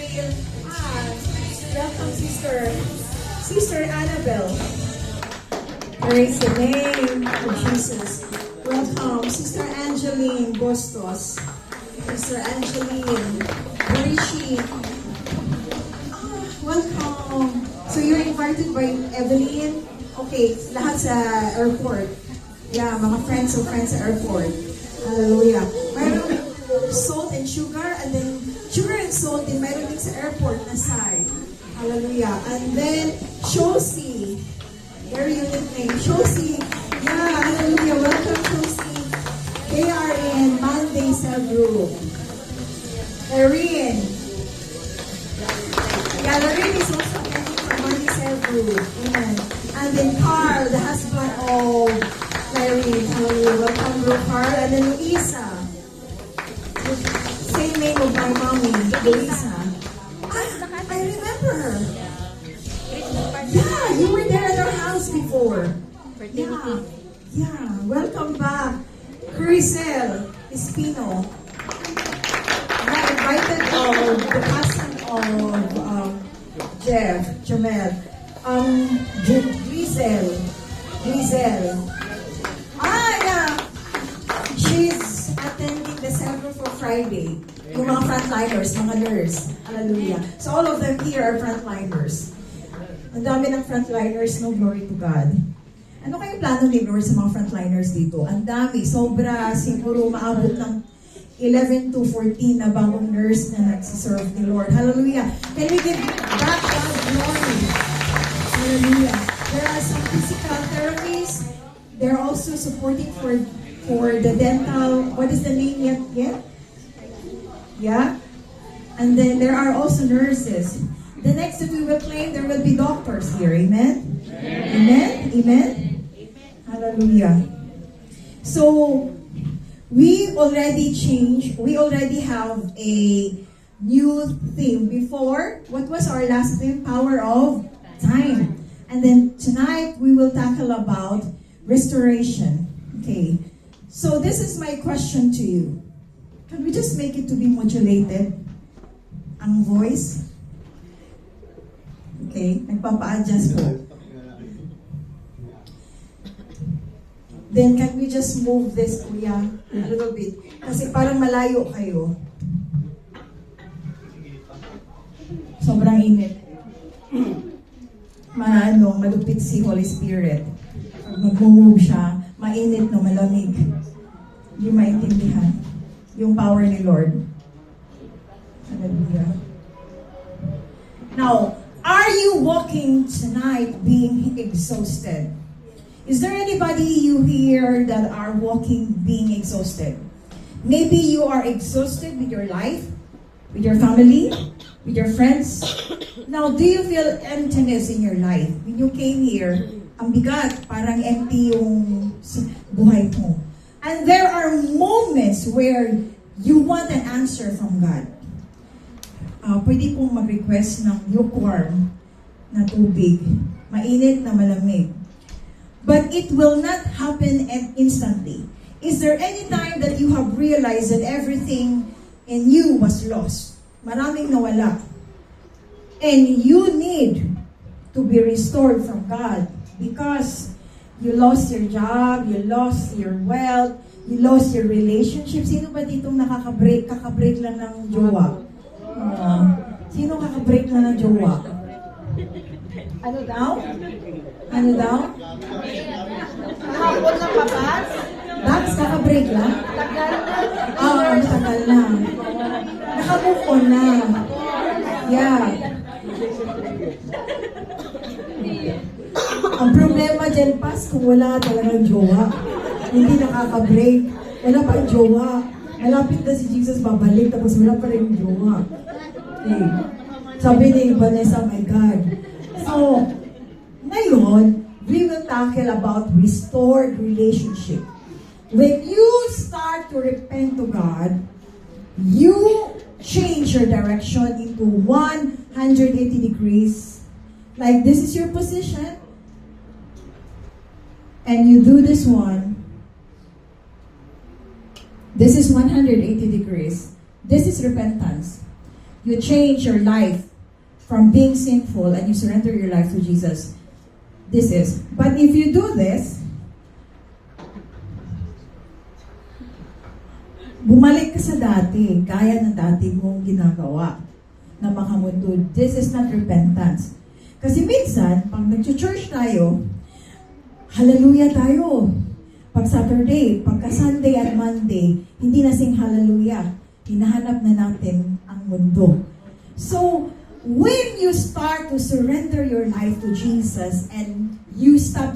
Abigail. Welcome, sister. Sister Annabelle. Praise the name of Jesus. Welcome, Sister Angeline Bustos. Sister Angeline. Rishi. Welcome. So you're invited by Evelyn? Okay, lahat sa airport. Yeah, mga friends sa airport. Hallelujah. Mayroon salt and sugar, and then sugar and salt din mayroon din sa airport na side. Hallelujah. And then Shosi. Very unique name. Shosi. Yeah, hallelujah. Welcome, Shosi. They are in Monday Cell Group. Erin. Yeah, Erin is also attending from Monday Cell Group. Amen. And then Carl, the husband of Erin. Hallelujah. Welcome, bro, Carl. And then Luisa. Same name of my mommy, Luisa. I remember her. Yeah, you were there at our house before. Yeah. Welcome back, Crisel Espino. I invited the cousin of Jeff, Jamel. Giselle. Yeah. She's attending the center for Friday. Yung mga frontliners, mga nurse. Hallelujah. So all of them here are frontliners. Ang dami ng frontliners, no? Glory to God. Ano kayong plano ni Lord sa mga frontliners dito? Ang dami. Sobra, siguro maabot ng 11 to 14 na bagong nurse na nagsiserve ni Lord. Hallelujah. Can we give back God glory? Hallelujah. There are some physical therapies. They're also supporting for the dental, what is the name yet? Yeah? And then there are also nurses. The next that we will claim, there will be doctors here. Amen? Amen? Amen? Hallelujah. So, we already changed. We already have a new theme. Before, what was our last theme? Power of time. And then tonight, we will tackle about restoration. Okay. So, this is my question to you. Can we just make it to be modulated? Ang voice? Okay, nagpapa-adjust po. Then can we just move this, kuya, a little bit? Kasi parang malayo kayo. Sobrang init. Malupit si Holy Spirit. Mag-move siya, mainit no, malamig. Hindi maintindihan yung power ni Lord. Hallelujah. Now, are you walking tonight being exhausted? Is there anybody you here that are walking being exhausted? Maybe you are exhausted with your life, with your family, with your friends. Now, do you feel emptiness in your life? When you came here, ang bigat, parang empty yung buhay mo. And there are moments where you want an answer from God. Pwede pong mag-request ng lukewarm na tubig, mainit na malamig. But it will not happen instantly. Is there any time that you have realized that everything in you was lost? Maraming nawala. And you need to be restored from God because you lost your job, you lost your wealth, you lost your relationship. Sino ba ditong kakabreak lang ng jowa? Sino kakabreak lang ng jowa? Ano daw? Hapon na papas? Dax, kakabreak lang? Tagal na. Nakamove on na. Yeah. Ang problema dyan, Pas, kung wala talagang jowa, hindi nakaka-break, wala pa yung jowa. Malapit na si Jesus babalik, tapos wala pa rin yung jowa. Okay. Sabi ni Vanessa, my God. So, ngayon, we will tackle about restored relationship. When you start to repent to God, you change your direction into 180 degrees. Like this is your position. And you do this one. This is 180 degrees. This is repentance. you change your life from being sinful and you surrender your life to Jesus. This is. But if you do this, bumalik ka sa dati, gaya ng dati mong ginagawa na makamundo. This is not repentance. Kasi minsan, pag nag-church tayo, hallelujah tayo. Pag Saturday, pagka Sunday at Monday, hindi na sing hallelujah. Hinahanap na natin ang mundo. So, when you start to surrender your life to Jesus and you stop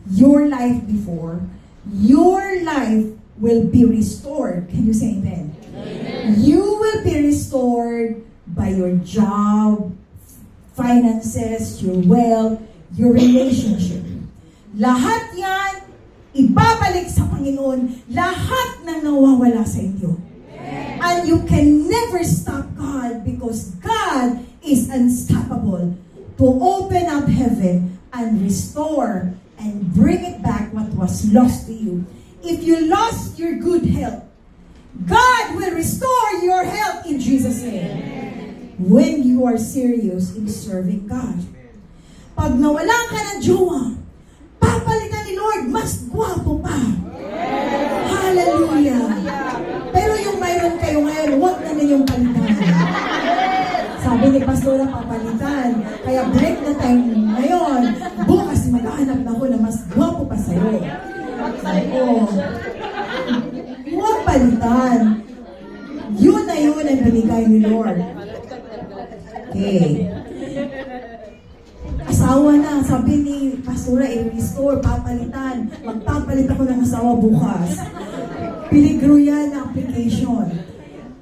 your life before, your life will be restored. Can you say amen? Amen. You will be restored by your job, finances, your wealth, your relationship. Lahat yan, ibabalik sa Panginoon. Lahat na nawawala sa inyo. And you can never stop God because God is unstoppable to open up heaven and restore and bring it back what was lost to you. If you lost your good health, God will restore your health in Jesus' name. When you are serious in serving God. Pag nawalan ka ng jowa, papalitan ni Lord, mas gwapo pa. Hallelujah. Pero yung mayroon kayo ngayon, huwag na ninyong palitan. Sabi ni Pastora, papalitan. Kaya break na time ngayon. Bukas maghahanap na ako na mas gwapo pa sa'yo. Oo. Huwag palitan. Yun na yun ang binigay ni Lord. Okay. Asawa na, sabi ni Pastora, i-restore, papalitan. Magpapalit ako ng asawa bukas. Piligro yan na application.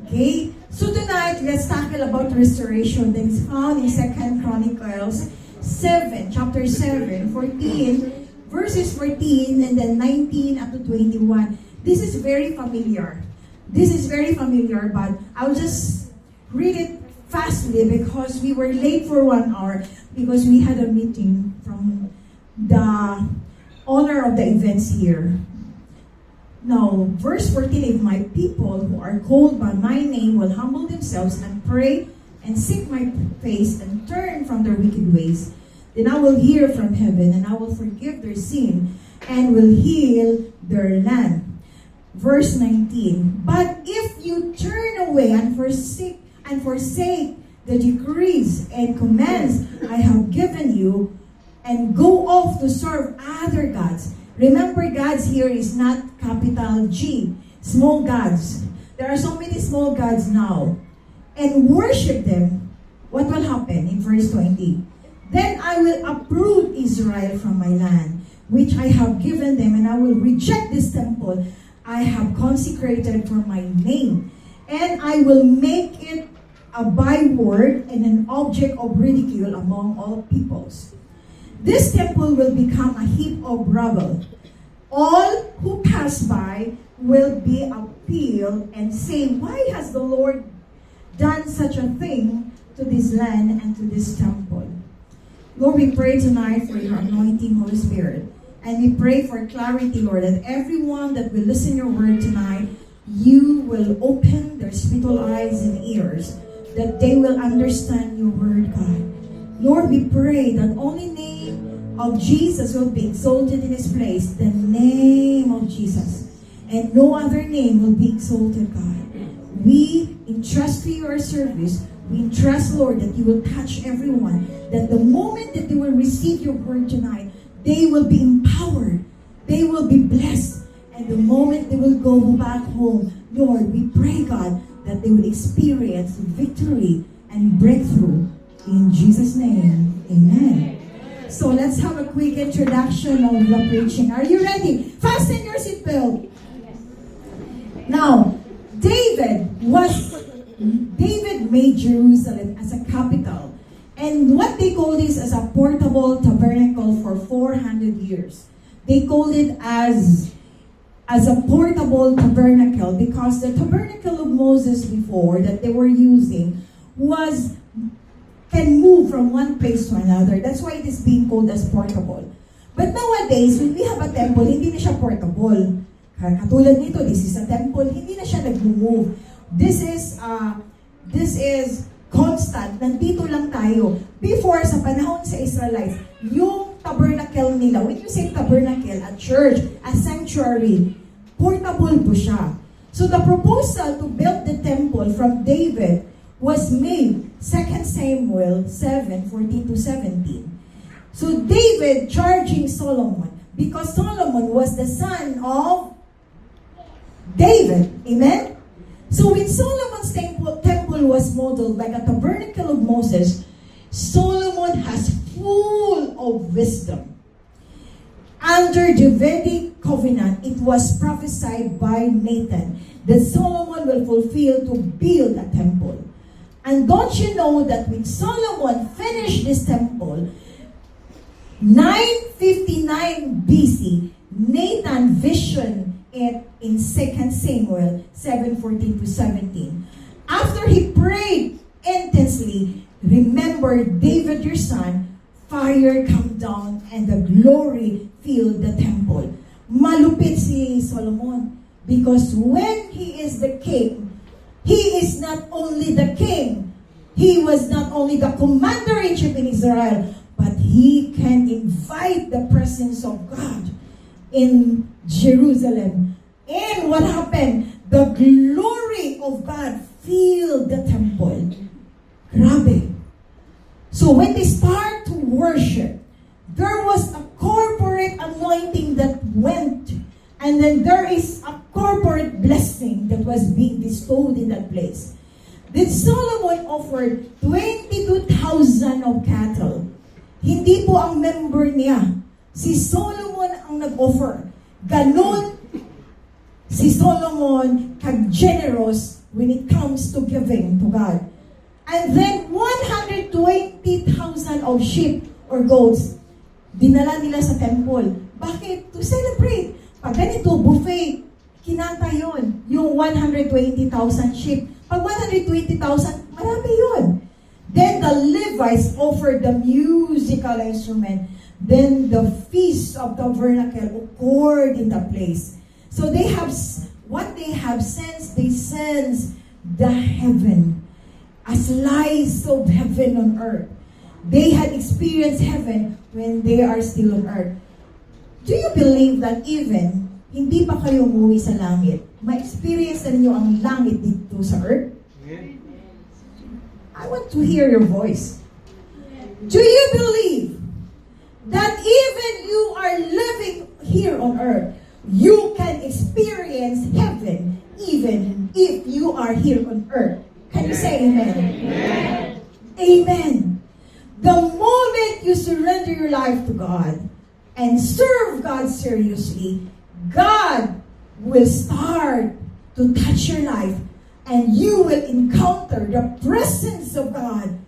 Okay? So tonight, let's tackle about restoration that is found in 2 Chronicles 7, chapter 7, 14, verses 14, and then 19 up to 21. This is very familiar. This is very familiar, but I'll just read it fastly because we were late for 1 hour because we had a meeting from the owner of the events here. Now, verse 14, if my people who are called by my name will humble themselves and pray and seek my face and turn from their wicked ways, then I will hear from heaven and I will forgive their sin and will heal their land. Verse 19, but if you turn away and forsake the decrees and commands I have given you and go off to serve other gods. Remember, gods here is not capital G, small gods. There are so many small gods now. And worship them. What will happen in verse 20? Then I will uproot Israel from my land, which I have given them, and I will reject this temple I have consecrated for my name. And I will make it a byword and an object of ridicule among all peoples. This temple will become a heap of rubble. All who pass by will be appalled and say, why has the Lord done such a thing to this land and to this temple? Lord, we pray tonight for your anointing, Holy Spirit. And we pray for clarity, Lord, that everyone that will listen your word tonight, you will open their spiritual eyes and ears, that they will understand your word, God. Lord, we pray that only name of Jesus will be exalted in His place, the name of Jesus. And no other name will be exalted, God. We entrust to you our service. We entrust, Lord, that you will touch everyone, that the moment that they will receive your word tonight, they will be empowered. They will be blessed. And the moment they will go back home, Lord, we pray, God, that they will experience victory and breakthrough. In Jesus' name, amen. So let's have a quick introduction of the preaching. Are you ready? Fasten your seatbelt. Now, David made Jerusalem as a capital. And what they call this as a portable tabernacle for 400 years. They called it as a portable tabernacle because the tabernacle of Moses before that they were using can move from one place to another. That's why it is being called as portable. But nowadays, when we have a temple, hindi na siya portable. Katulad nito, this is a temple, hindi na siya nag-move. This is this is constant. Nandito lang tayo. Before, sa panahon sa Israelites, yung tabernacle nila, when you say tabernacle, a church, a sanctuary, portable po siya. So the proposal to build the temple from David was made, 2 Samuel 7:14-17. So David charging Solomon, because Solomon was the son of David. Amen? So when Solomon's temple was modeled like a tabernacle of Moses, Solomon has full of wisdom. Under the Vedic covenant, it was prophesied by Nathan that Solomon will fulfill to build a temple. And don't you know that when Solomon finished this temple, 959 BC, Nathan visioned it in 2 Samuel 7:14-17. After he prayed intensely, remember David your son, fire come down and the glory filled the temple. Malupit si Solomon, because when he is the king, he is not only the king, he was not only the commander-in-chief in Israel, but he can invite the presence of God in Jerusalem. And what happened? The glory of God filled the temple. Grabe. So when they start to worship, there was a corporate anointing that went, and then there is a corporate blessing that was being bestowed in that place. Then Solomon offered 22,000 of cattle. Hindi po ang member niya. Si Solomon ang nag-offer. Ganon si Solomon kag-generous when it comes to giving to God. And then 120,000 of sheep or goats, dinala nila sa temple. Bakit? To celebrate. Pag ganito, buffet, kinanta yun. Yung 120,000 sheep. Pag 120,000, marami yun. Then the Levites offered the musical instrument. Then the feast of tabernacle occurred in the place. So they have, what they have sensed, they sense the heaven. A slice of heaven on earth. They had experienced heaven when they are still on earth. Do you believe that even hindi pa kayo umuwi sa langit, ma-experience na ninyo ang langit dito sa earth? I want to hear your voice. Do you believe that even you are living here on earth, you can experience heaven even if you are here on earth? Can you say amen? Amen. Amen. The moment you surrender your life to God and serve God seriously, God will start to touch your life and you will encounter the presence of God.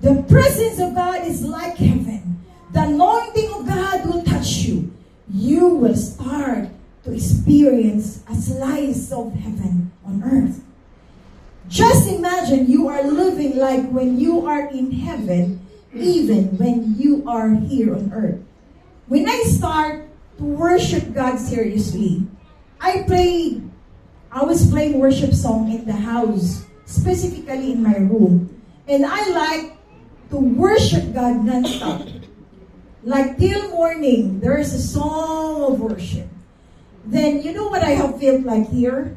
The presence of God is like heaven. The anointing of God will touch you. You will start to experience a slice of heaven on earth. Just imagine you are living like when you are in heaven, even when you are here on earth. When I start to worship God seriously, I was playing worship song in the house, specifically in my room. And I like to worship God non-stop. Like till morning, there is a song of worship. Then, you know what I have felt like here?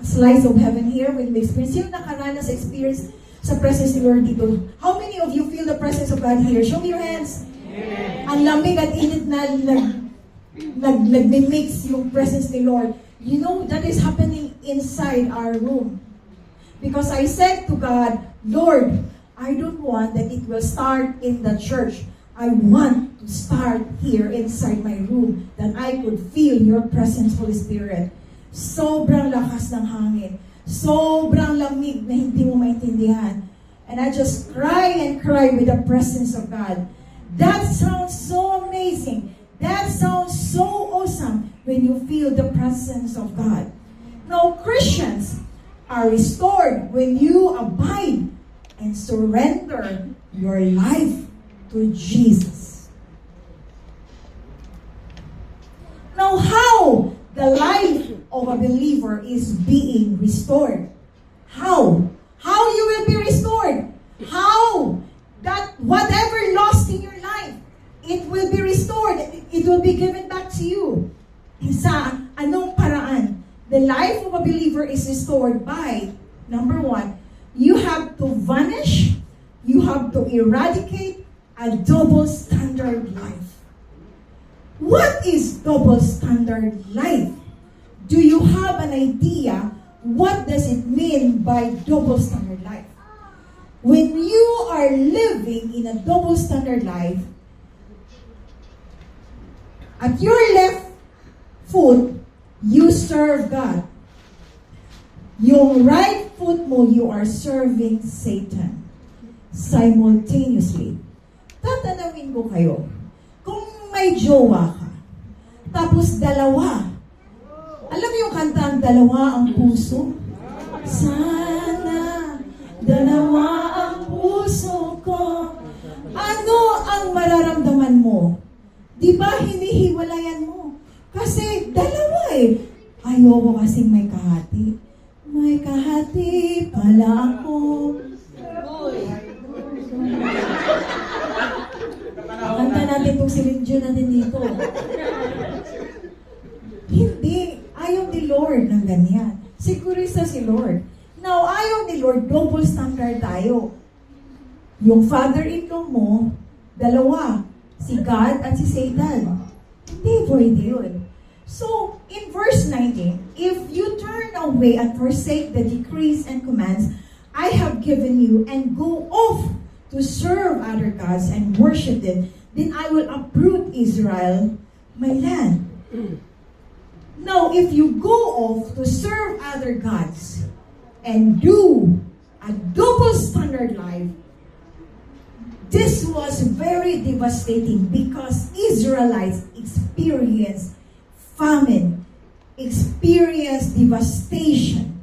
A slice of heaven here when we experience. Sino nakaranas experience sa presence ni Lord dito? How many of you feel the presence of God here? Show me your hands. Amen. Ang lamig at init na nag-mix yung presence ni Lord. You know, that is happening inside our room. Because I said to God, Lord, I don't want that it will start in the church. I want to start here inside my room, that I could feel your presence, Holy Spirit. Sobrang lakas ng hangin. Sobrang lamig na hindi mo maintindihan. And I just cry and cry with the presence of God. That sounds so amazing. That sounds so awesome when you feel the presence of God. Now, Christians are restored when you abide and surrender your life to Jesus. Now, how the life of a believer is being restored? How? How you will be restored. How that whatever lost in your life, it will be restored. It will be given back to you. Sa anong paraan? The life of a believer is restored by, number one, you have to vanish, you have to eradicate a double standard life. What is double standard life? Do you have an idea what does it mean by double standard life? When you are living in a double standard life, at your left foot, you serve God. Yung right foot mo, you are serving Satan. Simultaneously. Tatanungin ko kayo, kung may jowa ka, tapos dalawa, alam mo yung kanta, ang dalawa ang puso? Sana dalawa ang puso ko. Ano ang mararamdaman mo? Di ba hinihiwalayan mo? Kasi dalawa eh. Ayoko kasing may kahati. May kahati pala ako. Kanta natin itong silindyo natin dito. Hindi. Ayaw ni Lord ng ganyan. Sigurista si Lord. Now, ayaw ni Lord, double standard tayo. Yung father-in-law mo, dalawa. Si God at si Satan. Hindi pwede yun. So, in verse 19, if you turn away and forsake the decrees and commands I have given you and go off to serve other gods and worship them, then I will uproot Israel, my land. Now, if you go off to serve other gods and do a double standard life, this was very devastating because Israelites experienced famine, experienced devastation,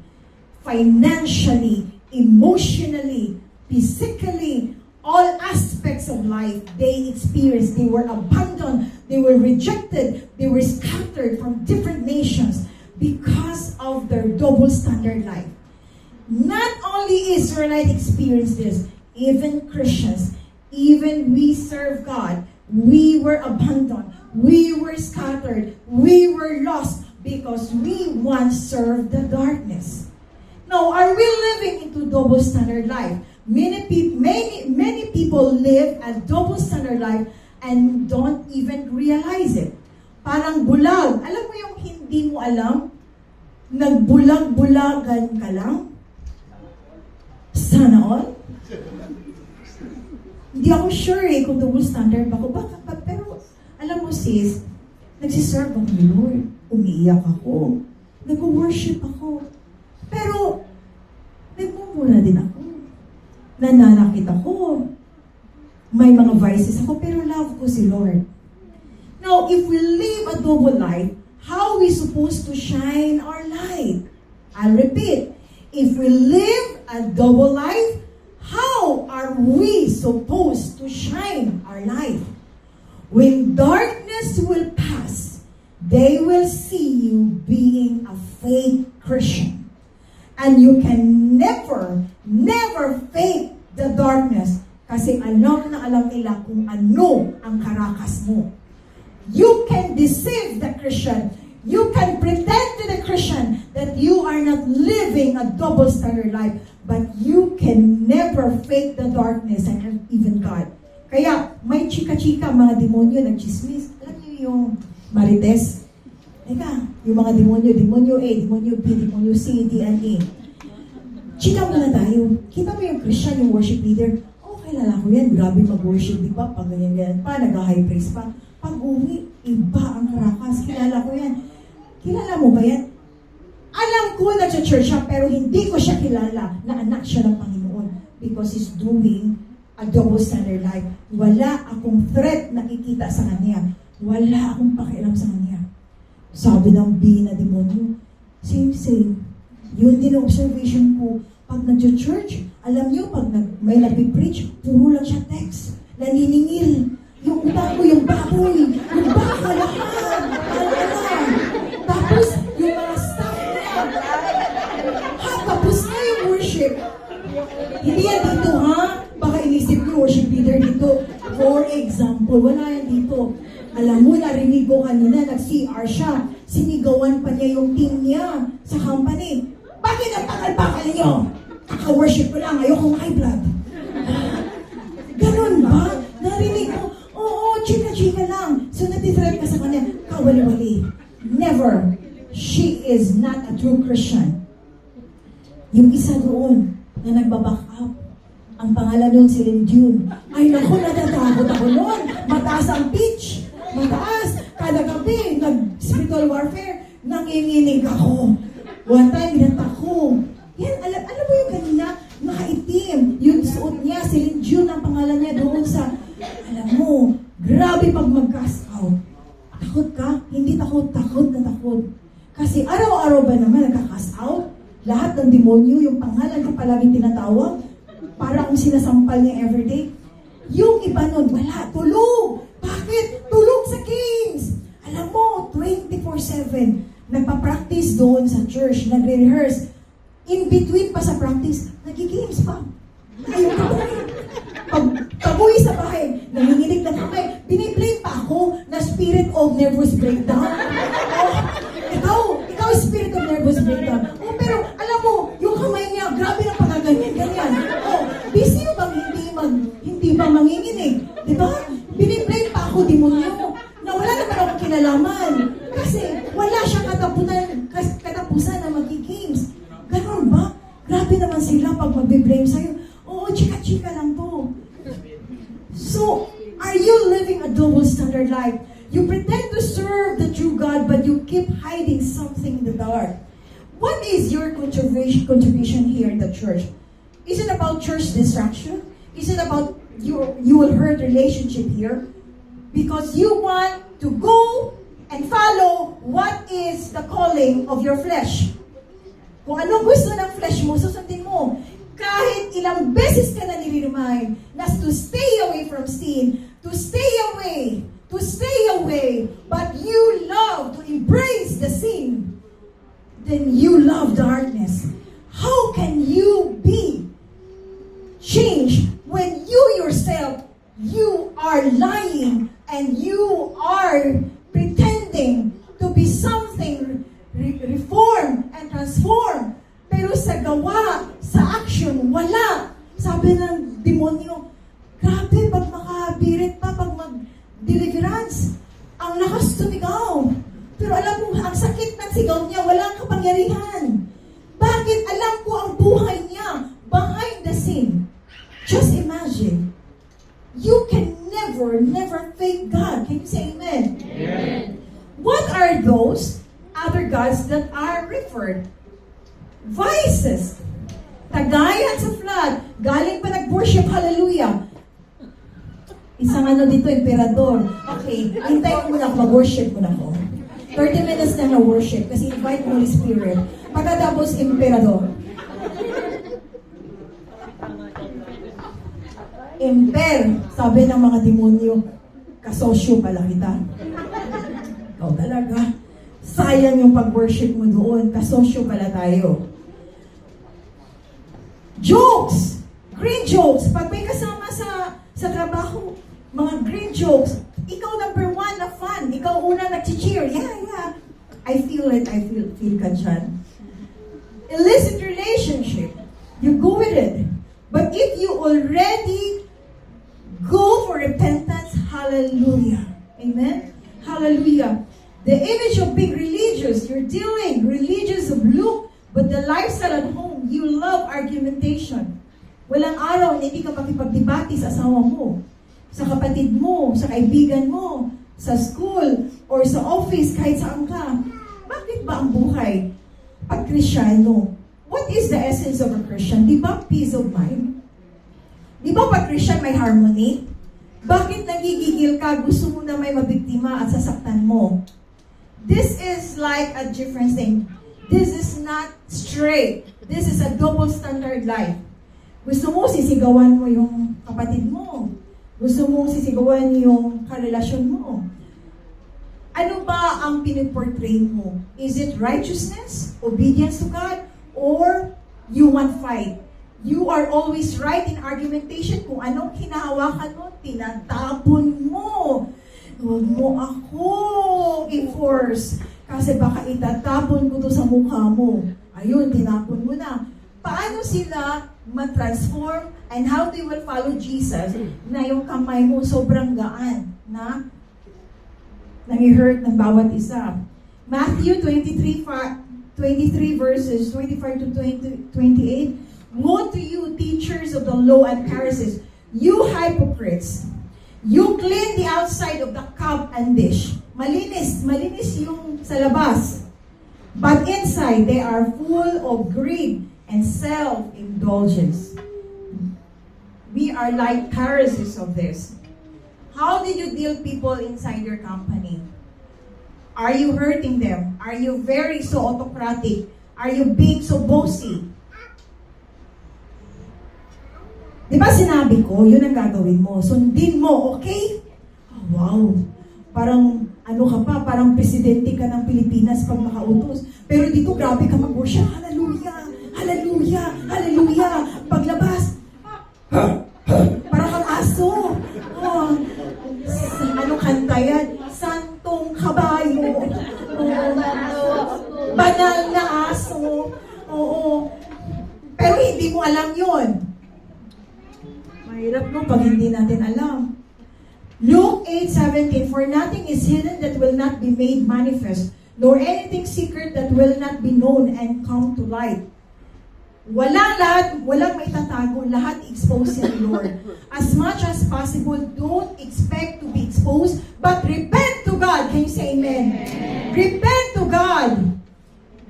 financially, emotionally, physically, all aspects of life they experienced. They were abandoned, they were rejected, they were scattered from different nations because of their double standard life. Not only Israelites experienced this, even Christians, even we serve God, we were abandoned, we were scattered, we were lost because we once served the darkness. Now, are we living into double standard life? Many people live a double standard life and don't even realize it. Parang bulag. Alam mo yung hindi mo alam? Nagbulag-bulagan ka lang? Sana all? Hindi ako sure kung double standard ba ako. Pero, alam mo sis, nagsiserve ako ni Lord. Umiiyak ako. Nag-worship ako. Pero, nagmumula din ako. Nananakit ako. May mga vices ako, pero love ko si Lord. Now, if we live a double life, how are we supposed to shine our light? I'll repeat. If we live a double life, how are we supposed to shine our light? When darkness will pass, they will see you being a fake Christian. And you can never fake the darkness kasi alam na alam nila kung ano ang karakas mo. You can deceive the Christian. You can pretend to the Christian that you are not living a double standard life, but you can never fake the darkness and even God. Kaya may chika-chika, mga demonyo nagchismis. Alam niyo yung Marites? Teka, yung mga demonyo A, demonyo B, demonyo C, D, and E. Chika muna tayo. Kita mo yung Christian, yung worship leader. Oh, kilala ko yan. Grabe mag-worship, di ba? Pag ganyan-ganyan pa, nag-high praise pa. Pag uwi, iba ang karakas. Kilala ko yan. Kilala mo ba yan? Alam ko na sa church siya, pero hindi ko siya kilala na anak siya ng Panginoon because he's doing a double standard life. Wala akong threat nakikita sa kanya. Wala akong pakialam sa kanya. Sabi ng B na demonyo, same. Yun din ang observation ko. Pag nag-church, alam nyo, pag may nag-preach, puro lang siya text. Naniningil. Yung bago, yung baboy, yung baka, lahat. Tapos, yung mga staff niya. Tapos na yung worship. worship leader dito. For example, wala yan dito. Alam mo, narinig ko kanina, nag-CR siya. Sinigawan pa niya yung team niya sa company. Bakit ang bakal-bakal niyo? Kaka-worship ko lang, ayokong high blood. Ganun ba? Narinig ko, oo, chika-chika lang. So natithreat ka sa kanya, kawali-wali. Never. She is not a true Christian. Yung isa doon na nagbaback up, ang pangalan nun si June. Ay naku, natatakot ako noon. Mataas ang pitch. Mataas. Kada gabi, nag-spiritual warfare. Nanginginig ako. One time, binanta ko. Yan, alam mo yung kanina, nakaitim. Yung suot niya, si June ang pangalan niya doon sa, alam mo, grabe pag mag-cast out. Takot ka? Hindi takot, takot na takot. Kasi araw-araw ba naman nagka-cast out? Lahat ng demonyo, yung pangalan ko palaging tinatawag, para kung sinasampal niya everyday. Yung iba nun, wala, tulog. Bakit? Tulog sa games. Alam mo, 24/7, nagpa-practice doon sa church, nagre-rehearse. In between pa sa practice, nag-games pa. Ayaw ka ba? Pag-uwi sa bahay, nanginginig na kamay, biniblame pa ako na spirit of nervous breakdown. Oh, ikaw spirit of nervous breakdown. Oh, pero alam mo, yung kamay niya, grabe na pagaganyan-ganyan. Oh, busy mo bang hindi ba manginginig? Di ba? Biniblame pa ako, demonyo, na wala naman akong kinalaman. Kasi wala siyang katapusan na mag-games. Ganon ba? Grabe naman sila pag mag-blame sa'yo. Oo, chika-chika lang to. So, are you living a double standard life? You pretend to serve the true God, but you keep hiding something in the dark. What is your contribution here in the church? Is it about church distraction? Is it about you will hurt relationship here? Because you want to go and follow what is the calling of your flesh. Kung anong gusto ng flesh mo, susundin mo. Kahit ilang beses ka na nire-remind na to stay away from sin, to stay away, but you love to embrace the sin, then you love darkness. How can you be changed when you yourself, you are lying and you are pretending to be something reform and transform, pero sa gawa, sa action, wala. Sabi ng demonyo, grabe, pag makabirit pa, pag mag-deliverance, ang lakas tumigaw. Pero alam mo, ang sakit ng sigaw niya, walang kapangyarihan. Bakit? Alam ko ang buhay niya behind the scene. Just imagine, you can never fake God. Can you say amen? Amen. What are those other gods that are referred? Vices. Tagayan sa flood. Galing pa nag-worship, hallelujah. Isang ano dito, emperador. Okay, hintayin ko muna ako, mag-worship muna ako. 30 minutes na na-worship kasi invite Holy Spirit. Pagkatapos, emperador. Sabi ng mga demonyo, kasosyo pala kita. O talaga, sayang yung pag-worship mo doon, kasosyo pala tayo. Jokes! Green jokes! Pag may kasama sa trabaho, mga green jokes, ikaw number one na fun, ikaw una nag-cheer, yeah. I feel it, feel ka dyan. Illicit relationship, you go with it. But if you already go for repentance, hallelujah. Amen? Hallelujah. The image of being religious, you're dealing religious of look, but the lifestyle at home, you love argumentation. Walang araw na hindi ka makipagdebate sa asawa mo, sa kapatid mo, sa kaibigan mo, sa school, or sa office, kahit saan ka. Bakit ba ang buhay pag Kristiyano? What is the essence of a Christian? Di ba peace of mind? Di ba pag Christian may harmony? Bakit nagigigil ka? Gusto mo na may mabiktima at sasaktan mo? This is like a different thing. This is not straight. This is a double standard life. Gusto mo sisigawan mo yung kapatid mo. Gusto mo sisigawan yung karelasyon mo. Ano ba ang piniportray mo? Is it righteousness, obedience to God, or you want fight? You are always right in argumentation. Kung anong hinahawakan mo, tinatapon mo. Huwag mo ako i-force. Kasi baka itatapon ko to sa mukha mo. Ayun, tinapon mo na. Paano sila ma-transform and how they will follow Jesus na yung kamay mo sobrang gaan na nang-hurt ng bawat isa. Matthew 23 verses 25 to 28. Woe to you, teachers of the law and Pharisees, you hypocrites! You clean the outside of the cup and dish. Malinis yung sa labas. But inside, they are full of greed and self-indulgence. We are like Pharisees of this. How did you deal people inside your company? Are you hurting them? Are you very so autocratic? Are you being so bossy? Di ba sinabi ko, yun ang gagawin mo. Sundin mo, okay? Oh, wow. Parang, ano ka pa, parang presidente ka ng Pilipinas pag nakautos. Pero dito, grabe ka mag-worship. Hallelujah! Hallelujah! Hallelujah! Paglabas, parang kang aso. Oh, ano kanta yan? Santong kabayo. Banal na aso. Oo. Pero hindi mo alam yun. Mahirap no pag hindi natin alam. Luke 8:17, for nothing is hidden that will not be made manifest, nor anything secret that will not be known and come to light. Walang may tatago, lahat expose ni Lord. As much as possible, don't expect to be exposed, but repent to God. Can you say amen? Repent to God.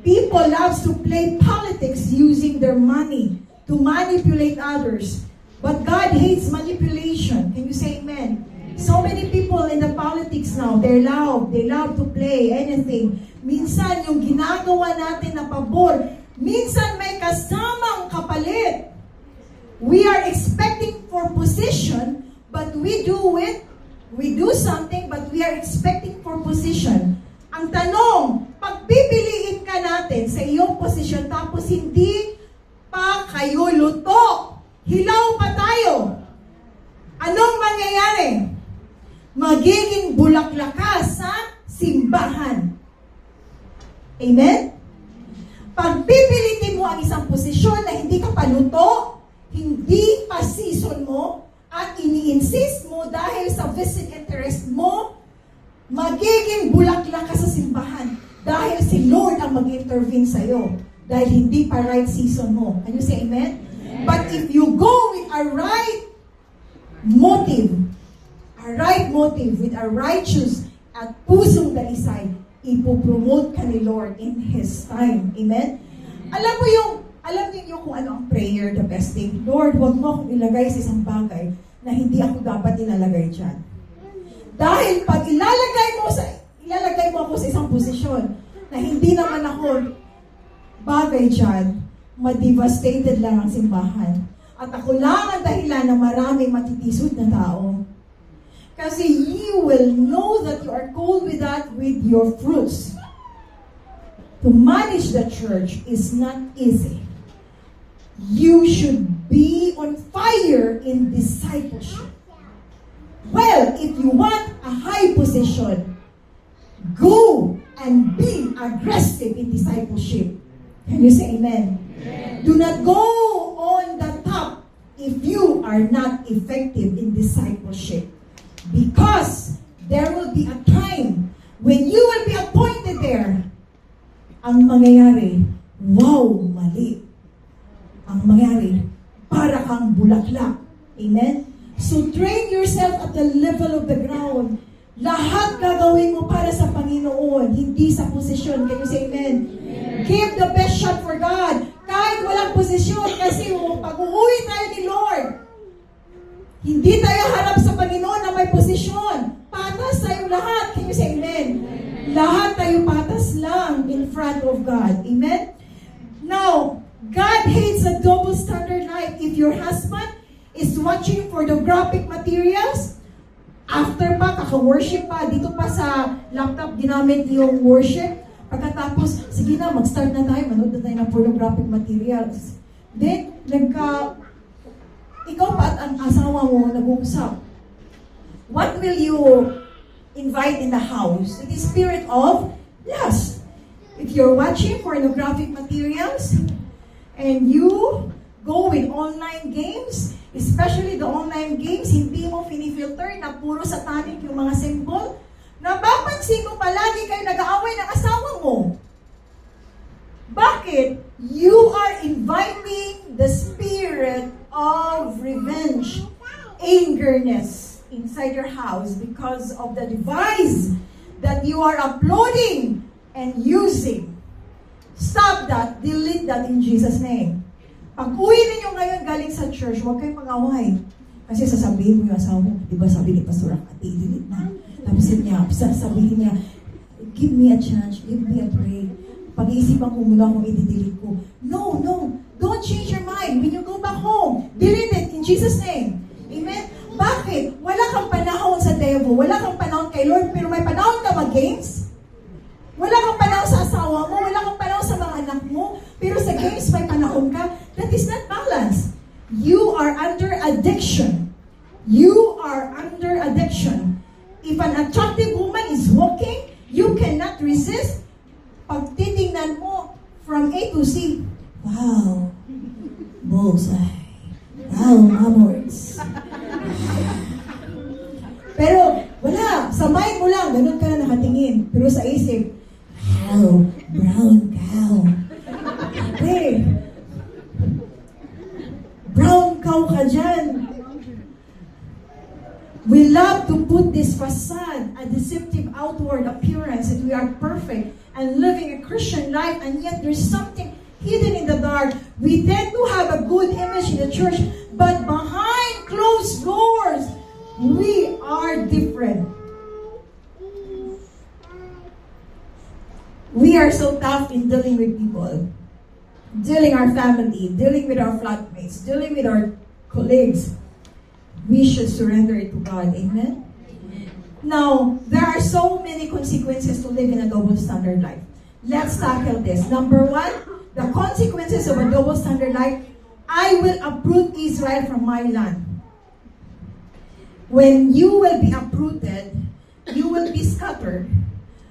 People love to play politics using their money to manipulate others. But God hates manipulation. Can you say amen? So many people in the politics now, they love to play anything. Minsan, yung ginagawa natin na pabor, minsan may kasamang kapalit. We are expecting for position, but we do something, but we are expecting for position. Ang tanong, pagpipiliin ka natin sa iyong posisyon, tapos hindi pa kayo luto, hilaw pa tayo, anong mangyayari? Magiging bulaklak ka sa simbahan. Amen? Pagpipilitin mo ang isang posisyon na hindi ka paluto, hindi pa season mo, at ini-insist mo dahil sa vested interest mo, magiging bulaklak ka sa simbahan dahil si Lord ang mag-intervene sa'yo dahil hindi pa right season mo. Can you say amen? But if you go with a right motive, with a righteous at pusong dalisay, ipopromote ka ni Lord in His time. Amen? Alam niyo kung ano ang prayer, the best thing. Lord, huwag mo akong ilagay sa isang bagay na hindi ako dapat ilalagay dyan. Dahil pag ilalagay mo ako sa isang posisyon na hindi naman ako bagay dyan, ma-devastated lang ang simbahan. At ako lang ang dahilan na maraming matitisod na tao. Kasi you will know that you are called with that with your fruits. To manage the church is not easy. You should be on fire in discipleship. Well, if you want a high position, go and be aggressive in discipleship. Can you say amen? Amen. Do not go on the top if you are not effective in discipleship. Because there will be a time when you will be appointed there. Ang mangyayari, wow, mali. Ang mangyayari, para kang bulaklak. Amen? So train yourself at the level of the ground. Lahat gagawin mo para sa Panginoon, hindi sa posisyon. Can you say amen? Amen. Give the best shot for God. Kahit walang posisyon, kasi pag-uwi tayo ni Lord, hindi tayo harap sa Panginoon na may posisyon. Patas tayo lahat. Can you say amen? Amen. Lahat tayo patas lang in front of God. Amen? Now, God hates a double standard life. If your husband is watching pornographic materials, after pa, kaka-worship pa, dito pa sa laptop ginamit yung worship, pagkatapos, sige na, mag-start na tayo, manood na tayo ng pornographic materials. Then, ikaw pa at ang asawa mo nag-uusap. What will you invite in the house? The spirit of lust. If you're watching pornographic materials and you go with online games, especially the online games, hindi mo finifilter na puro satanic yung mga symbol, napapansin ko palagi kayo nag-aaway ng asawa mo. Bakit? You are inviting the spirit of revenge, angerness inside your house because of the device that you are uploading and using. Stop that. Delete that in Jesus' name. Pag uwi ninyo ngayon galing sa church, huwag kayong mag-away. Kasi sasabihin mo yung asawa mo, di ba sabi ni Pastor Akati, delete na. Tapos niya, sasabihin niya, give me a chance, give me a break. Pag-iisipan ko muna kung i-delete ko. No, don't change your mind. When you go back home, delete it in Jesus' name. Amen? Bakit? Wala kang panahon sa devil, wala kang panahon kay Lord, pero may panahon ka mag-games? Wala kang panahon sa asawa mo, wala kang panahon sa mga anak mo, pero sa games may panahon ka. That is not balance. You are under addiction. You are under addiction. If an attractive woman is walking, you cannot resist. Pag titingnan mo from A to Z, wow, bullseye. Wow, amors. Pero, wala. Sa mind mo lang, ganun ka na nakatingin. Pero sa isip, wow, brown cow. Hey, brown cow ka dyan. We love to put this facade, a deceptive outward appearance that we are perfect and living a Christian life, and yet there's something hidden in the dark. We tend to have a good image in the church, but behind closed doors, we are different. We are so tough in dealing with people, dealing our family, dealing with our flatmates, dealing with our colleagues. We should surrender it to God. Amen? Now, there are so many consequences to live in a double standard life. Let's tackle this. Number one, the consequences of a double standard life. I will uproot Israel from my land. When you will be uprooted, you will be scattered.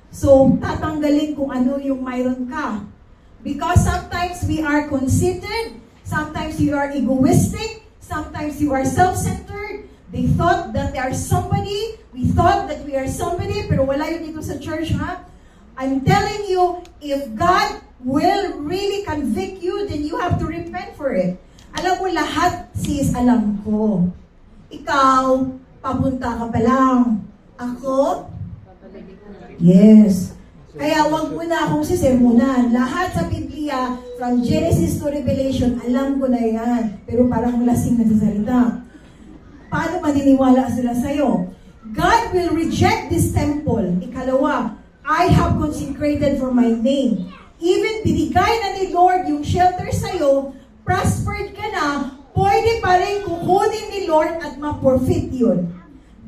So, tatanggalin kung ano yung mayroon ka. Because sometimes we are conceited, sometimes you are egoistic, sometimes you are self-centered. They thought that they are somebody, we thought that we are somebody, pero wala yun dito sa church, ha? I'm telling you, if God will really convict you, then you have to repent for it. Alam mo lahat, sis, alam ko. Ikaw, papunta ka pa lang. Ako? Yes. Kaya wag mo na akong sisermonan. Lahat sa Biblia, from Genesis to Revelation, alam ko na yan. Pero parang lasing nagsasalita. Paano maniniwala sila sa'yo? God will reject this temple. Ikalawa, I have consecrated for my name. Even binigay na ni Lord yung shelter sa'yo, prospered ka na, pwede pa rin kukunin ni Lord at ma-forfeit yun.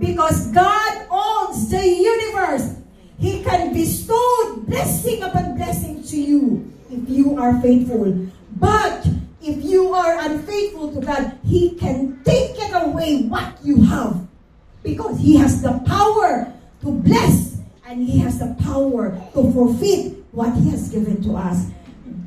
Because God owns the universe. He can bestow blessing upon blessing to you if you are faithful. But if you are unfaithful to God, He can take it away what you have. Because He has the power to bless and He has the power to forfeit what He has given to us.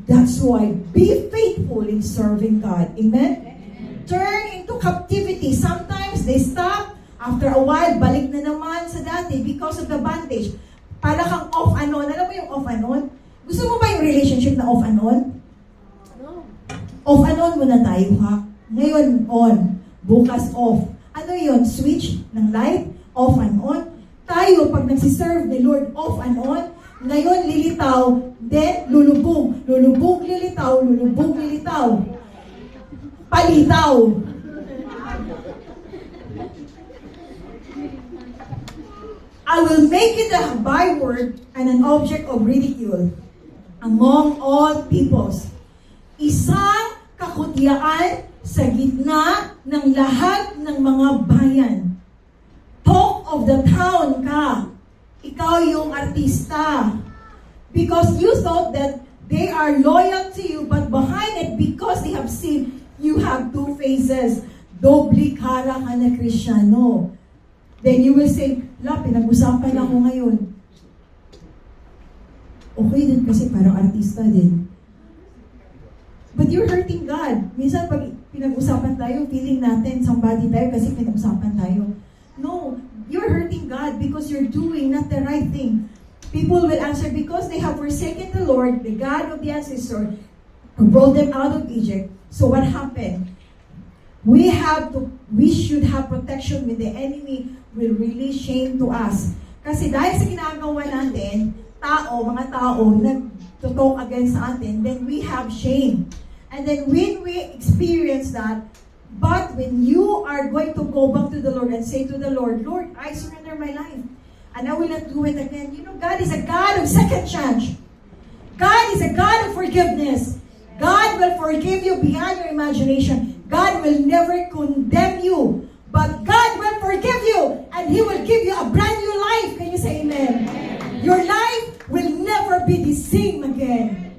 That's why be faithful in serving God. Amen? Turn into captivity. Sometimes they stop. After a while, balik na naman sa dati because of the bondage. Para kang off and on. Alam mo yung off and on? Gusto mo ba yung relationship na off and on? Off and on muna tayo, ha? Ngayon, on. Bukas, off. Ano yun? Switch ng light? Off and on. Tayo, pag nagsiserve ni Lord, off and on. Ngayon, lilitaw. Then, lulubog. Lulubog, lilitaw. Lulubog, lilitaw. Palitaw. I will make it a byword and an object of ridicule among all peoples. Isang kakutyaan sa gitna ng lahat ng mga bayan. Talk of the town ka. Ikaw yung artista. Because you thought that they are loyal to you, but behind it, because they have seen you have two faces. Doble cara ka na Kristiyano. Then you will say, pinag-usapan ako ngayon. Okay din kasi parang artista din. But you're hurting God. Minsan pag pinag-usapan tayo, feeling natin somebody tayo kasi pinag-usapan tayo. No, you're hurting God because you're doing not the right thing. People will answer because they have forsaken the Lord, the God of the ancestors, who brought them out of Egypt. So what happened? We should have protection when the enemy will really shame to us. Kasi dahil sa ginagawa natin, mga tao, nag-talk against sa atin, then we have shame. And then when we experience that, but when you are going to go back to the Lord and say to the Lord, Lord, I surrender my life, and I will not do it again. You know, God is a God of second chance. God is a God of forgiveness. God will forgive you beyond your imagination. God will never condemn you. But God will forgive you and He will give you a brand new life. Can you say amen? Your life will never be the same again.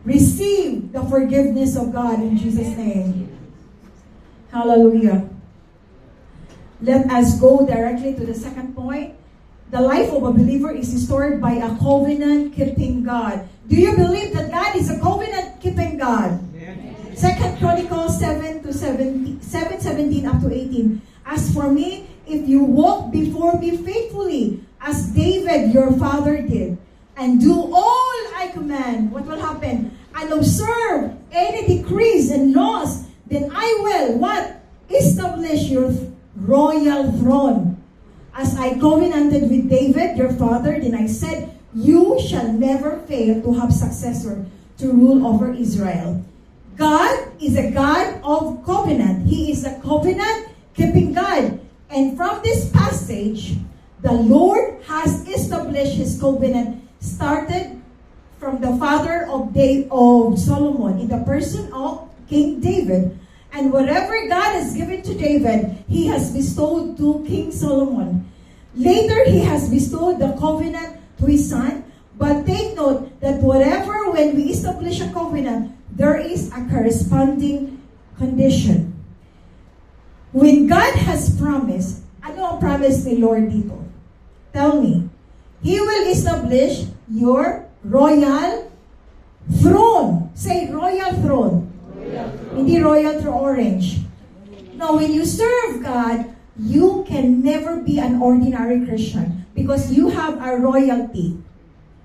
Receive the forgiveness of God in Jesus' name. Hallelujah. Let us go directly to the second point. The life of a believer is restored by a covenant-keeping God. Do you believe that God is a covenant-keeping God? Second Chronicles 7:17 up to 18. As for me, if you walk before me faithfully, as David your father did, and do all I command, what will happen? And observe any decrees and laws, then I will, what? Establish your royal throne. As I covenanted with David your father, then I said, you shall never fail to have successor to rule over Israel. God is a God of covenant. He is a covenant-keeping God. And from this passage, the Lord has established His covenant, started from the father of Solomon, in the person of King David. And whatever God has given to David, He has bestowed to King Solomon. Later, He has bestowed the covenant to His son. But take note that when we establish a covenant, there is a corresponding condition. When God has promised, ano ang promise ni Lord dito? Tell me. He will establish your royal throne. Say, royal throne. Hindi royal through orange. Now, when you serve God, you can never be an ordinary Christian because you have a royalty.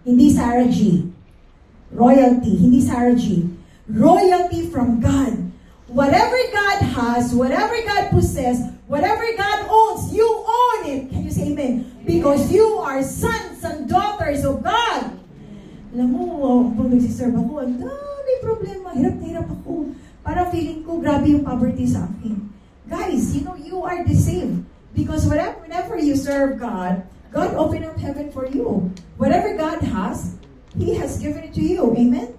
Hindi Sarah G. Royalty, hindi Sarah G. Royalty from God. Whatever God has, whatever God possesses, whatever God owns, you own it. Can you say amen? Because you are sons and daughters of God. Alam mo, pag nagsiserve ako, ang dami problema, hirap na hirap ako. Para feeling ko, grabe yung poverty sa akin. Guys, you are deceived. Because whenever you serve God, God opened up heaven for you. Whatever God has, He has given it to you. Amen?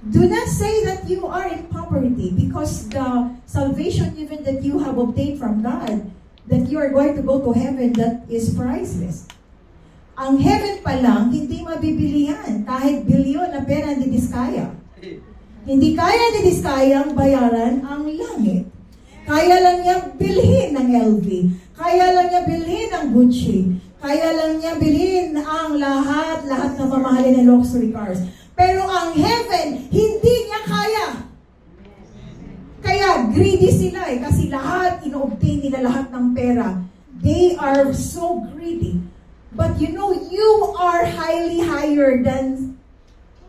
Do not say that you are in poverty because the salvation even that you have obtained from God, that you are going to go to heaven, that is priceless. Ang heaven pa lang, hindi mabibili yan. Kahit bilyon na pera hindi diskaya. Hindi kaya ni diskayang bayaran ang langit. Kaya lang niya bilhin ng LV. Kaya lang niya bilhin ng Gucci. Kaya lang niya bilhin ang lahat na mamahalin ng luxury cars. Pero ang heaven, hindi niya kaya. Kaya greedy sila kasi lahat, ino-obtain nila lahat ng pera. They are so greedy. But you are highly higher than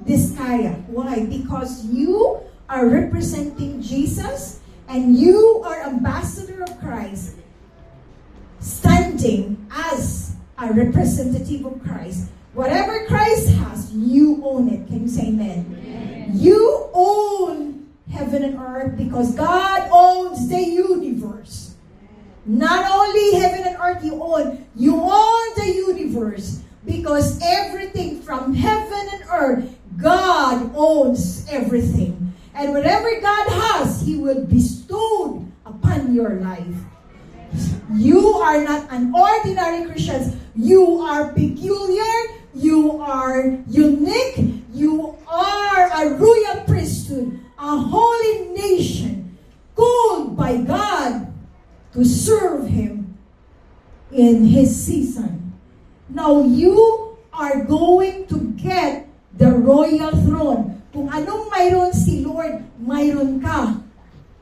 this kaya. Why? Because you are representing Jesus and you are ambassador of Christ, standing as a representative of Christ. Whatever Christ has, you own it. Can you say amen? Amen. You own heaven and earth because God owns the universe. Not only heaven and earth you own the universe because everything from heaven and earth, God owns everything. And whatever God has, He will bestow upon your life. You are not an ordinary Christian. You are peculiar. You are unique. You are a royal priesthood, a a holy nation called by God to serve Him in His season. Now you are going to get the royal throne. Kung anong mayroon si Lord, mayroon ka.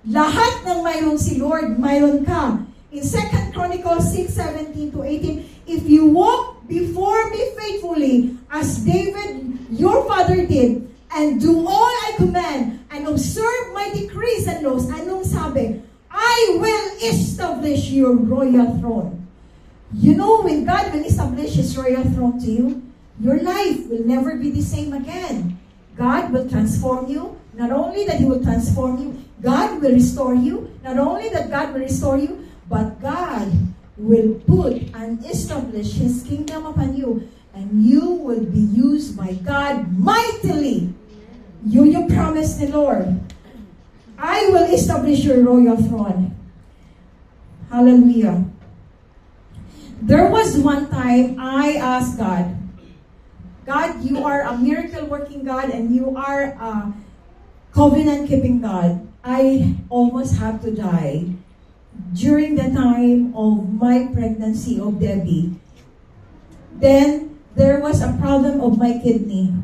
Lahat ng mayroon si Lord, mayroon ka. In 2 Chronicles 6:17 to 18, if you walk before me faithfully, as David, your father did, and do all I command, and observe my decrees and laws, anong sabi? I will establish your royal throne. You know, when God will establish His royal throne to you, your life will never be the same again. God will transform you. Not only that He will transform you, God will restore you. Not only that God will restore you, but God will put and establish His kingdom upon you, and you will be used by God mightily. You promise the Lord, I will establish your royal throne. Hallelujah. There was one time I asked God, God, you are a miracle working God and you are a covenant keeping God. I almost had to die during the time of my pregnancy of Debbie. Then, there was a problem of my kidney.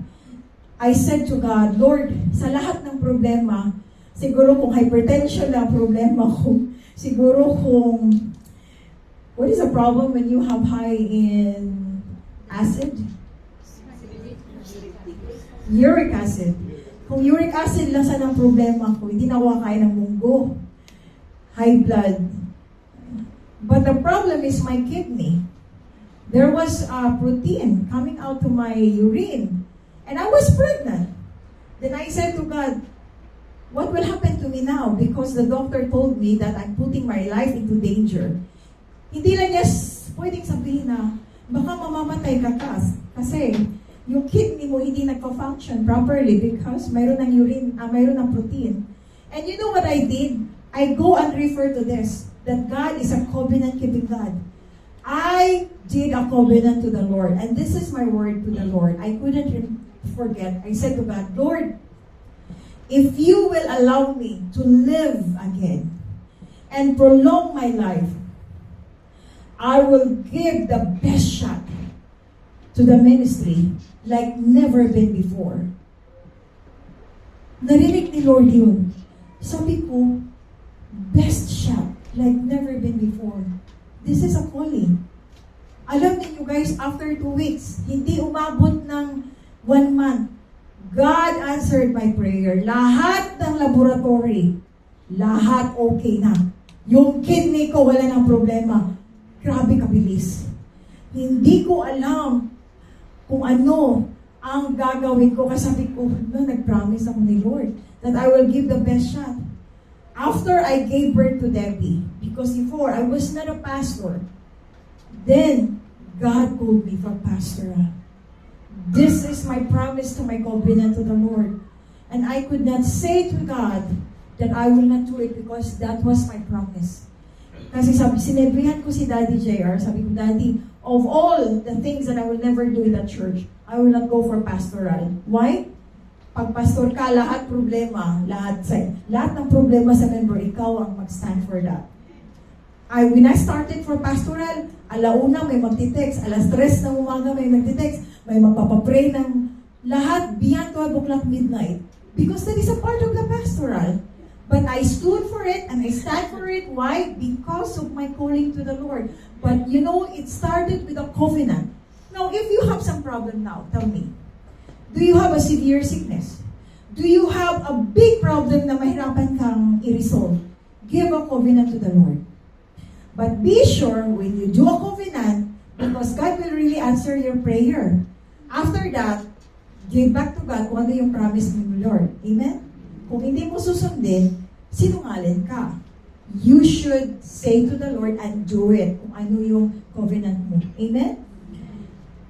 I said to God, Lord, sa lahat ng problema, siguro kung hypertension na problema ko, siguro kung, what is the problem when you have high in acid? Uric acid. Kung uric acid lang sana ang problema ko, hindi na ako kakain ng munggo. High blood. But the problem is my kidney. There was a protein coming out to my urine. And I was pregnant. Then I said to God, what will happen to me now? Because the doctor told me that I'm putting my life into danger. Hindi lang niya pwedeng sabihin na, baka mamamatay ka kasi yung kidney mo hindi nagpa-function properly because mayroon ng urine, mayroon ng protein. And you know what I did? I go and refer to this, that God is a covenant-keeping God. I did a covenant to the Lord, and this is my word to the Lord. I couldn't forget. I said to God, Lord, if you will allow me to live again and prolong my life, I will give the best shot to the ministry like never been before. Narinig ni Lord yun. Sabi ko, best shot like never been before. This is a calling. Alam niyo guys, after 2 weeks, hindi umabot ng 1 month, God answered my prayer. Lahat ng laboratory, lahat okay na. Yung kidney ko, wala ng problema. Grabe kabilis. Hindi ko alam kung ano ang gagawin ko. Kasi sabi ko, nag-promise ako ni Lord that I will give the best shot. After I gave birth to Debbie, because before I was not a pastor, then God called me for pastoral. This is my promise to my covenant to the Lord. And I could not say to God that I will not do it because that was my promise. Kasi sinebrihan ko si Daddy JR, sabi ko, Daddy, of all the things that I will never do in the church, I will not go for pastoral. Why? Pag pastor ka, lahat problema, lahat ng problema sa member, ikaw ang mag-stand for that. When I started for pastoral, alauna may magtitext, alas 3 ng umaga may magtitext, may magpapapray ng lahat beyond 12 o'clock midnight. Because that is a part of the pastoral. But I stood for it and I stand for it. Why? Because of my calling to the Lord. But you know, it started with a covenant. Now, if you have some problem now, tell me. Do you have a severe sickness? Do you have a big problem na mahirapan kang i-resolve? Give a covenant to the Lord. But be sure when you do a covenant, because God will really answer your prayer. After that, give back to God kung ano yung promise ni Lord. Amen? Kung hindi mo susundin, sinungaling ka. You should say to the Lord and do it kung ano yung covenant mo. Amen?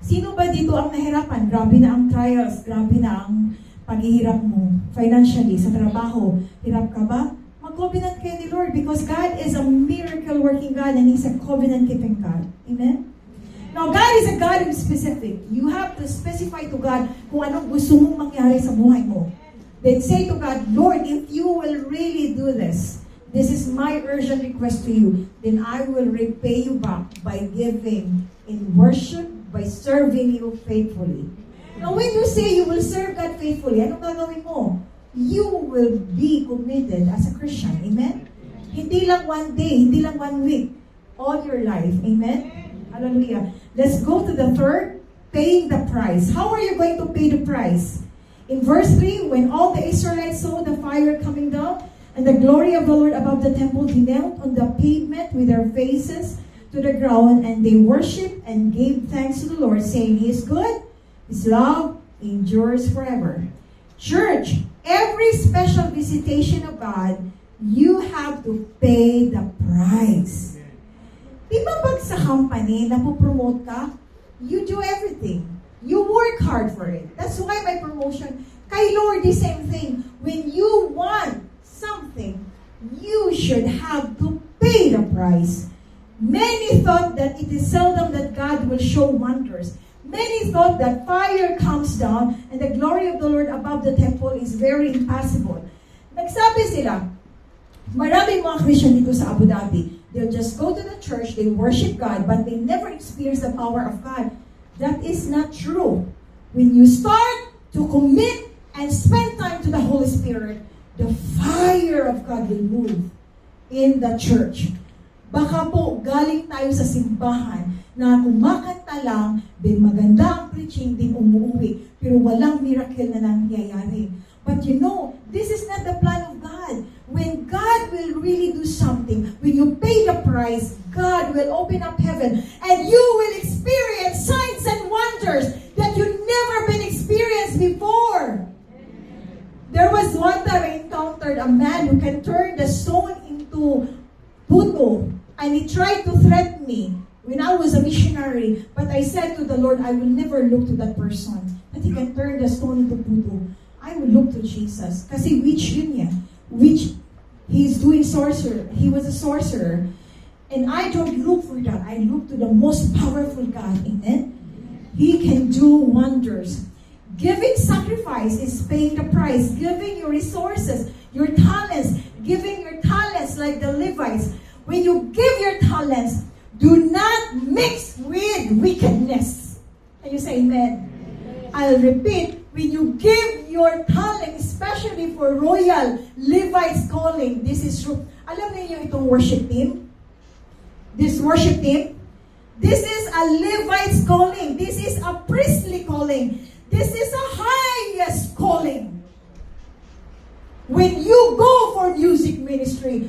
Sino ba dito ang nahirapan? Grabe na ang trials, grabe na ang paghihirap mo financially, sa trabaho. Hirap ka ba? Mag-covenant kayo ni Lord because God is a miracle-working God and He's a covenant-keeping God. Amen? Now, God is a God who's specific. You have to specify to God kung anong gusto mong mangyari sa buhay mo. then say to God, Lord, if you will really do this, this is my urgent request to you, then I will repay you back by giving in worship, by serving you faithfully. Now, when you say you will serve God faithfully, anong gagawin mo? You will be committed as a Christian. Amen? Hindi lang one day, hindi lang 1 week. All your life. Amen? Hallelujah. Let's go to the third, paying the price. How are you going to pay the price? In verse 3, when all the Israelites saw the fire coming down and the glory of the Lord above the temple, they knelt on the pavement with their faces to the ground, and they worshipped and gave thanks to the Lord, saying, He is good, His love endures forever. Church, every special visitation of God, you have to pay the price. Di ba pag sa company, napopromote ka, you do everything. You work hard for it. That's why my promotion, kay Lord, the same thing. When you want something, you should have to pay the price. Many thought that it is seldom that God will show wonders. Many thought that fire comes down and the glory of the Lord above the temple is very impossible. Nagsabi sila, maraming mga Christian dito sa Abu Dhabi, they'll just go to the church, they worship God, but they never experience the power of God. That is not true. When you start to commit and spend time to the Holy Spirit, the fire of God will move in the church. Baka po galing tayo sa simbahan na kumakanta lang, then maganda ang preaching, din umuwi, pero walang miracle na nangyayari. But you know, this is not the plan of God. When God will really do something, when you pay the price, God will open up heaven and you will experience signs and wonders that you never been experienced before. There was one time I encountered a man who can turn the stone into puto, and he tried to threaten me when I was a missionary. But I said to the Lord, I will never look to that person that he can turn the stone into puto. I will look to Jesus. Kasi witch yun niya. Witch, he's doing sorcerer. He was a sorcerer. And I don't look for that. I look to the most powerful God. Amen? He can do wonders. Giving sacrifice is paying the price. Giving your resources, your talents, giving your talents like the Levites. When you give your talents, do not mix with wickedness. Can you say amen? I'll repeat, when you give your talent, especially for royal Levites calling, this is true. Alam niyo itong worship team? This worship team? This is a Levites calling. This is a priestly calling. This is a highest calling. When you go for music ministry,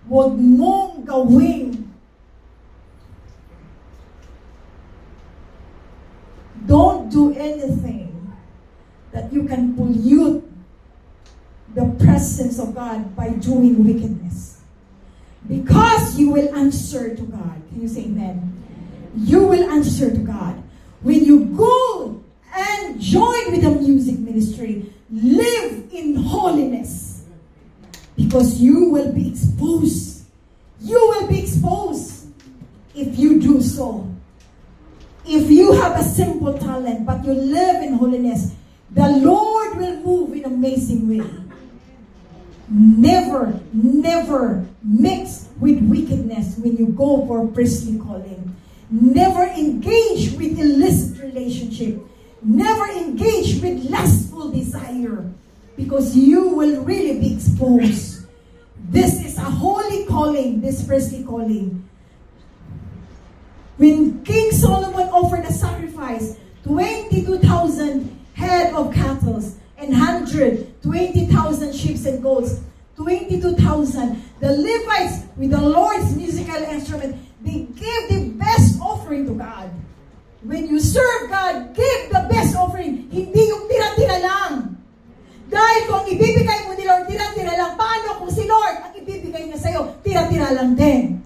huwag mong gawing. Don't do anything that you can pollute the presence of God by doing wickedness. Because you will answer to God. Can you say amen? You will answer to God. When you go and join with the music ministry, live in holiness. Because you will be exposed. You will be exposed if you do so. If you have a simple talent, but you live in holiness, the Lord will move in an amazing way. Never, never mix with wickedness when you go for priestly calling. Never engage with illicit relationship. Never engage with lustful desire, because you will really be exposed. This is a holy calling, this priestly calling. When King Solomon offered a sacrifice, 22,000 head of cattle and 120,000 sheep and goats, 22,000. The Levites, with the Lord's musical instrument, they gave the best offering to God. When you serve God, give the best offering. Hindi yung tira-tira lang. Dahil kung ibibigay mo ni Lord, tira-tira lang. Paano kung si Lord ang ibibigay niya sa'yo, tira-tira lang din.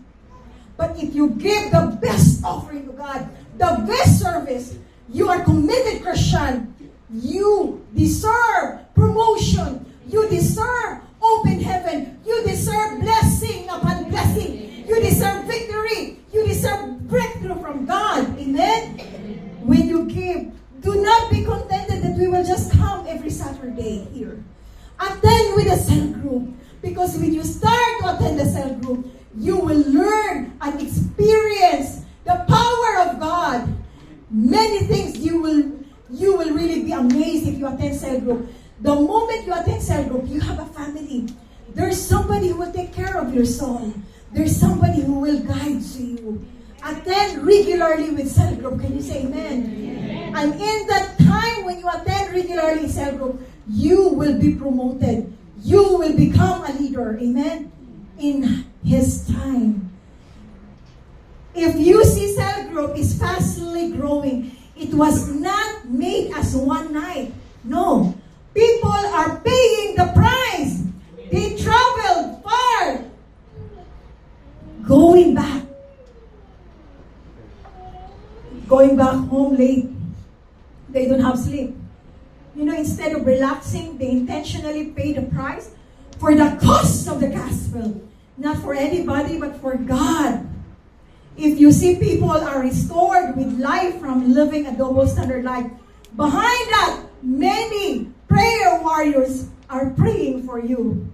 But if you give the best offering to God, the best service, you are committed Christian. You deserve promotion. You deserve open heaven. You deserve blessing upon blessing. You deserve victory. You deserve breakthrough from God. Amen? When you give, do not be contented that we will just come every Saturday here. you will learn and experience the power of God. Many things you will really be amazed if you attend cell group. The moment you attend cell group, you have a family. There's somebody who will take care of your soul. There's somebody who will guide you. Attend regularly with cell group. Can you say amen? And in that time when you attend regularly cell group, you will be promoted. You will become a leader. Amen? In His time. If you see cell group is fastly growing, it was not made as one night. No. People are paying the price. They traveled far. Going back home late. They don't have sleep. Instead of relaxing, they intentionally pay the price for the cost of the gospel. Not for anybody, but for God. If you see people are restored with life from living a double standard life, behind that, many prayer warriors are praying for you.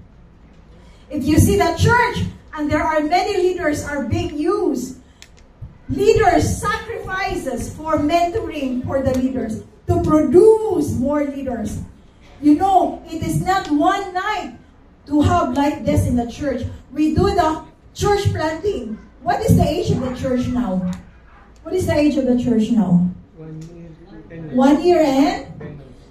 If you see the church, and there are many leaders are being used, leaders sacrifices for mentoring for the leaders to produce more leaders. It is not one night to have like this in the church. We do the church planting. What is the age of the church now? What is the age of the church now? 1 year and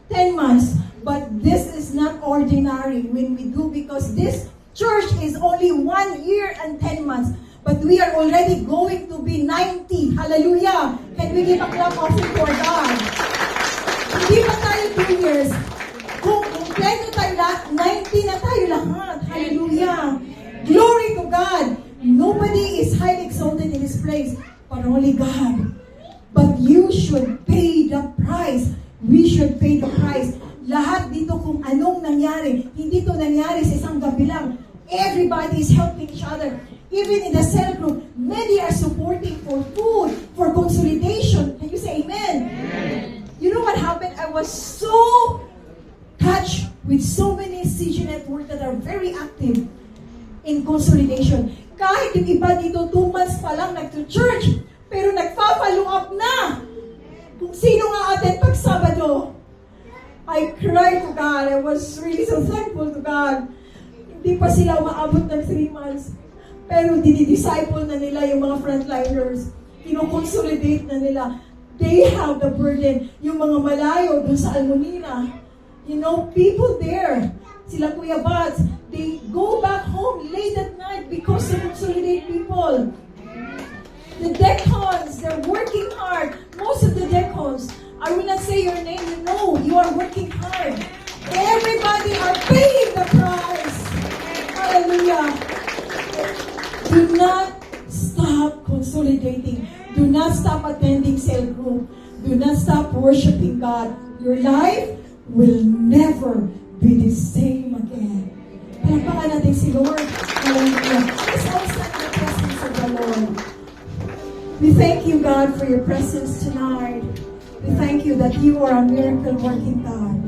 10 months. But this is not ordinary when we do, because this church is only 1 year and 10 months. But we are already going to be 90. Hallelujah! Can we give a clap offering for God? Hindi pa tayo 2 years. Kung kompleto tayo lahat, 90 na tayo lahat. Hallelujah! Glory to God! Nobody is highly exalted in this place, but only God. But you should pay the price. We should pay the price. Lahat dito kung anong nangyari, hindi to nangyari sa isang gabi lang. Everybody is helping each other. Even in the cell group, many are supporting for food, for consolidation. Can you say amen? Amen. You know what happened? I was so touched with so many CG network that are very active in consolidation. Kahit yung iba dito, 2 months pa lang nag-church, pero nagpa-follow up na. Kung sino nga attend pag Sabado. I cried to God. I was really so thankful to God. Hindi pa sila umaabot ng 3 months. Pero dinidisciple na nila yung mga frontliners. Kino-consolidate na nila. They have the burden. Yung mga malayo dun sa Almonina. People there, sila Kuya Bats, they go back home late at night because they consolidate people. The decons, they're working hard. Most of the decons, I will not say your name, you are working hard. Everybody are paying the price. Hallelujah. Do not stop consolidating. Do not stop attending cell group. Do not stop worshiping God. Your life will never be the same again. Palakpakan natin si Lord. Hallelujah. Let's all stand in the presence of the Lord. We thank you, God, for your presence tonight. We thank you that you are a miracle working God.